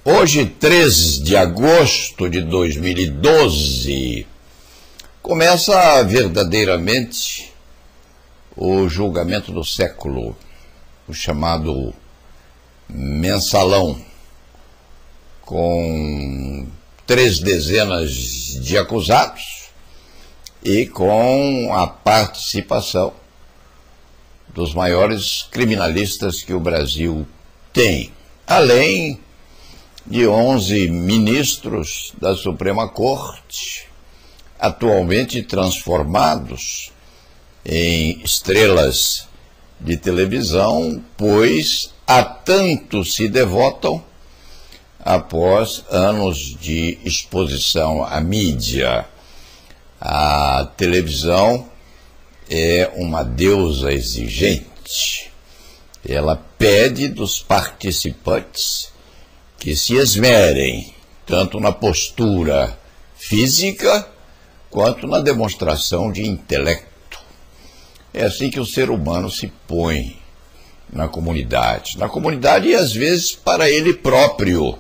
Hoje, 3 de agosto de 2012, começa verdadeiramente o julgamento do século, o chamado mensalão, com 3 dezenas de acusados e com a participação dos maiores criminalistas que o Brasil tem, além de 11 ministros da Suprema Corte, atualmente transformados em estrelas de televisão, pois a tanto se devotam após anos de exposição à mídia. A televisão é uma deusa exigente. Ela pede dos participantes que se esmerem, tanto na postura física, quanto na demonstração de intelecto. É assim que o ser humano se põe na comunidade. Na comunidade e, às vezes, para ele próprio,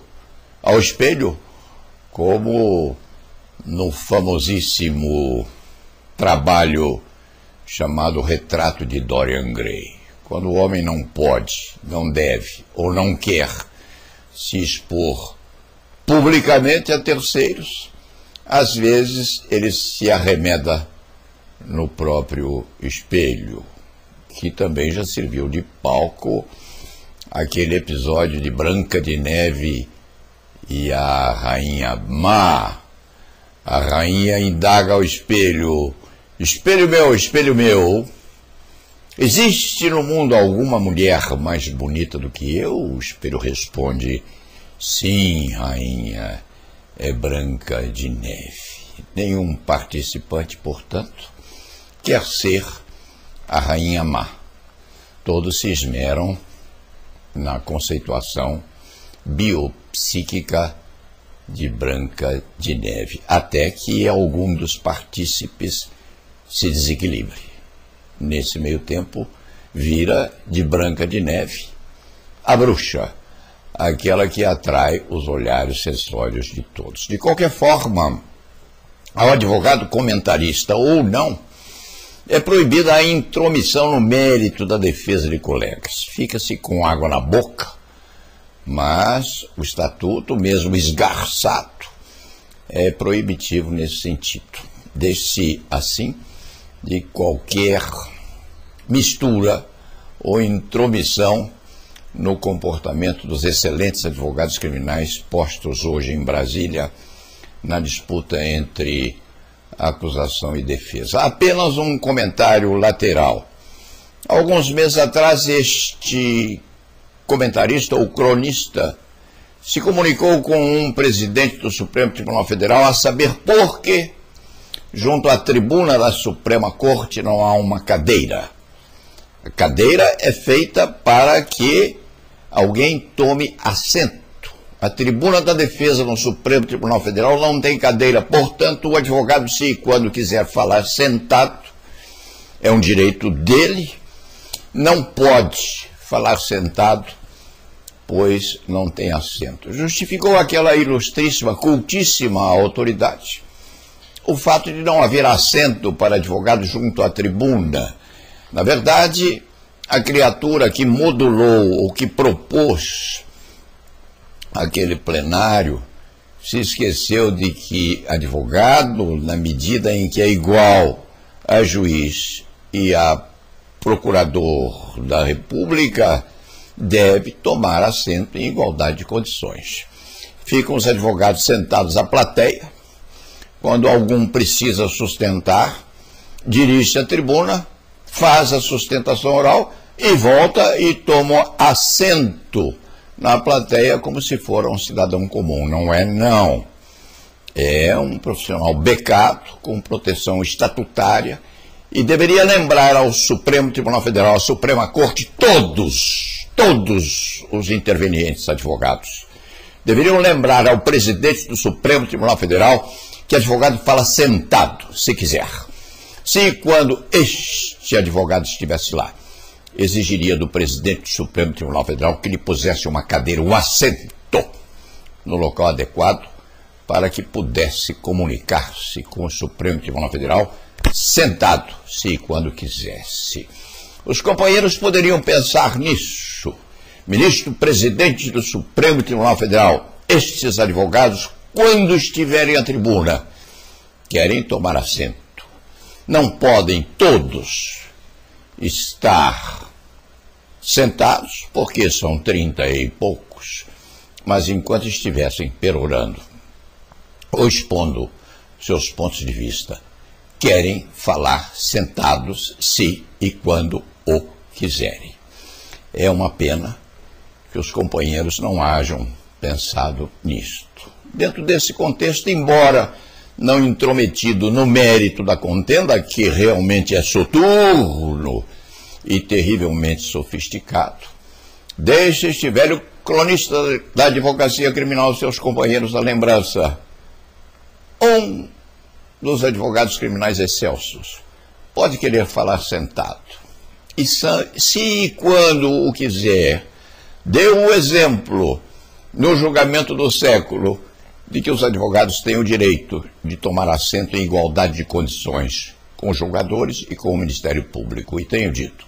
ao espelho, como no famosíssimo trabalho chamado Retrato de Dorian Gray. Quando o homem não pode, não deve ou não quer se expor publicamente a terceiros, às vezes ele se arremeda no próprio espelho, que também já serviu de palco aquele episódio de Branca de Neve e a Rainha Má. A rainha indaga ao espelho: espelho meu, existe no mundo alguma mulher mais bonita do que eu? O espelho responde: sim, rainha, é Branca de Neve. Nenhum participante, portanto, quer ser a Rainha Má. Todos se esmeram na conceituação biopsíquica de Branca de Neve, até que algum dos partícipes se desequilibre. Nesse meio tempo, vira de Branca de Neve a bruxa, aquela que atrai os olhares sensórios de todos. De qualquer forma, ao advogado comentarista ou não, é proibida a intromissão no mérito da defesa de colegas. Fica-se com água na boca, mas o estatuto, mesmo esgarçado, é proibitivo nesse sentido. Deixe-se, assim, de qualquer mistura ou intromissão no comportamento dos excelentes advogados criminais postos hoje em Brasília na disputa entre acusação e defesa. Apenas um comentário lateral. Alguns meses atrás, este comentarista ou cronista se comunicou com um presidente do Supremo Tribunal Federal a saber por que junto à tribuna da Suprema Corte não há uma cadeira. A cadeira é feita para que alguém tome assento. A tribuna da defesa no Supremo Tribunal Federal não tem cadeira, portanto, o advogado, se quando quiser falar sentado, é um direito dele, não pode falar sentado, pois não tem assento. Justificou aquela ilustríssima, cultíssima autoridade o fato de não haver assento para advogado junto à tribuna. Na verdade, a criatura que modulou ou que propôs aquele plenário se esqueceu de que advogado, na medida em que é igual a juiz e a procurador da República, deve tomar assento em igualdade de condições. Ficam os advogados sentados à plateia. Quando algum precisa sustentar, dirige-se à tribuna, faz a sustentação oral e volta e toma assento na plateia como se for um cidadão comum. Não é, não. É um profissional becado, com proteção estatutária, e deveria lembrar ao Supremo Tribunal Federal, à Suprema Corte, todos os intervenientes advogados deveriam lembrar ao presidente do Supremo Tribunal Federal que advogado fala sentado, se quiser. Se quando este advogado estivesse lá, exigiria do presidente do Supremo Tribunal Federal que lhe pusesse uma cadeira, um assento, no local adequado para que pudesse comunicar-se com o Supremo Tribunal Federal sentado, se e quando quisesse. Os companheiros poderiam pensar nisso. Ministro-presidente do Supremo Tribunal Federal, estes advogados, quando estiverem à tribuna, querem tomar assento. Não podem todos estar sentados, porque são 30 e poucos, mas enquanto estivessem perorando ou expondo seus pontos de vista, querem falar sentados, se e quando o quiserem. É uma pena que os companheiros não hajam pensado nisto. Dentro desse contexto, embora não intrometido no mérito da contenda, que realmente é soturno e terrivelmente sofisticado, deixe este velho cronista da advocacia criminal seus companheiros a lembrança. Um dos advogados criminais excelsos pode querer falar sentado. E se e quando o quiser, deu um exemplo no julgamento do século de que os advogados têm o direito de tomar assento em igualdade de condições com os julgadores e com o Ministério Público. E tenho dito,